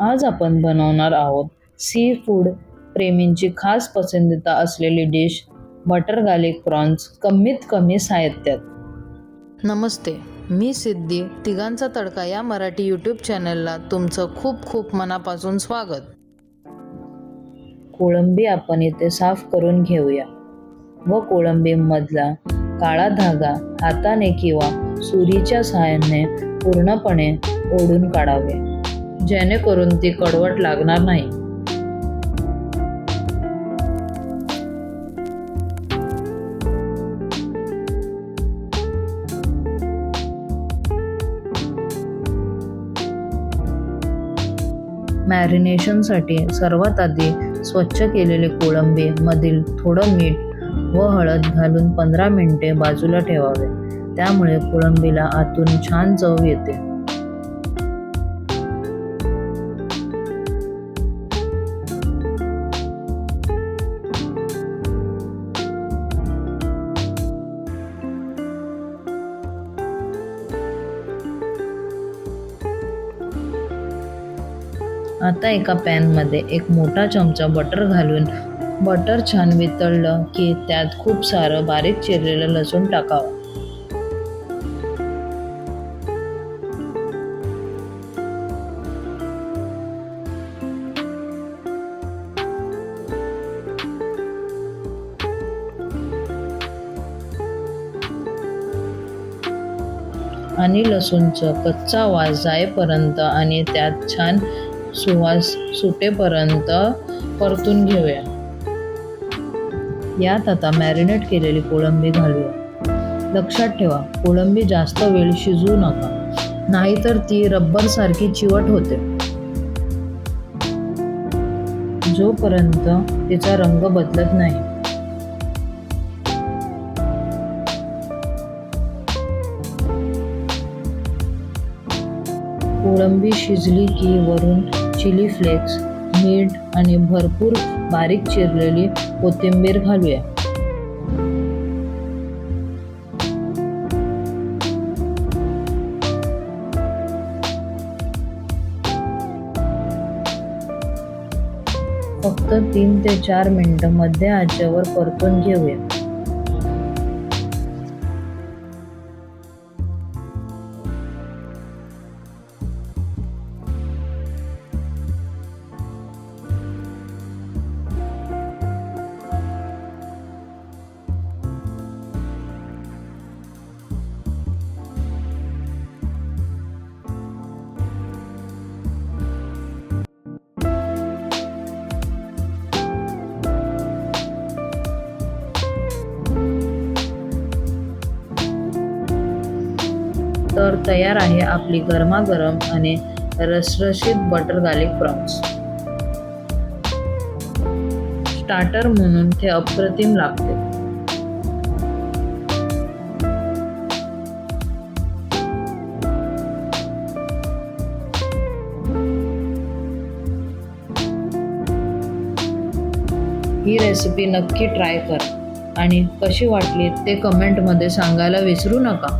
आज आपण बनवणार आहोत सी फूड प्रेमींची खास पसंतीदा असलेली डिश बटर गार्लिक प्रॉन्स कमीत कमी साहित्यात. नमस्ते, मी सिद्धी. तिघांचा तडका या मराठी यूट्यूब चॅनलला तुमचं खूप खूप मनापासून स्वागत. कोळंबी आपण इथे साफ करून घेऊया व कोळंबीमधला काळा धागा हाताने किंवा सुरीच्या सहाय्याने पूर्णपणे ओढून काढावे, जेणेकरून ती कडवट लागणार नाही. मॅरिनेशनसाठी सर्वात आधी स्वच्छ केलेले कोळंबी मधील थोडं मीठ व हळद घालून 15 मिनिटे बाजूला ठेवावे. त्यामुळे कोळंबीला आतून छान चव येते. आता एका पॅनमध्ये एक मोठा चमचा बटर घालून बटर छान वितळलं की त्यात खूप सारं बारीक चिरलेलं लसूण टाकावं. आणि लसूणचं कच्चा वास जाईपर्यंत आणि त्यात छान सुवास सुटेपर्यंत परतून घेऊया. यात आता मॅरिनेट केलेली कोळंबी घालूया. लक्षात ठेवा, कोळंबी जास्त वेळ शिजवू नका, नाहीतर ती रब्बर सारखी चिवट होते. जोपर्यंत तिचा रंग बदलत नाही. कोळंबी शिजली की वरून चिली फ्लेक्स, मीठ आणि भरपूर बारीक चिरलेली कोथिंबीर घालूया. फक्त 3 ते 4 मिनिटं मध्य आचेवर परतून घेऊया. तर तयार आहे आपली गरमागरम आणि रसरशीत बटर गार्लिक प्रॉन्स. स्टार्टर म्हणून ते अप्रतिम लागते. ही रेसिपी नक्की ट्राय करा आणि कशी वाटली ते कमेंटमध्ये सांगायला विसरू नका.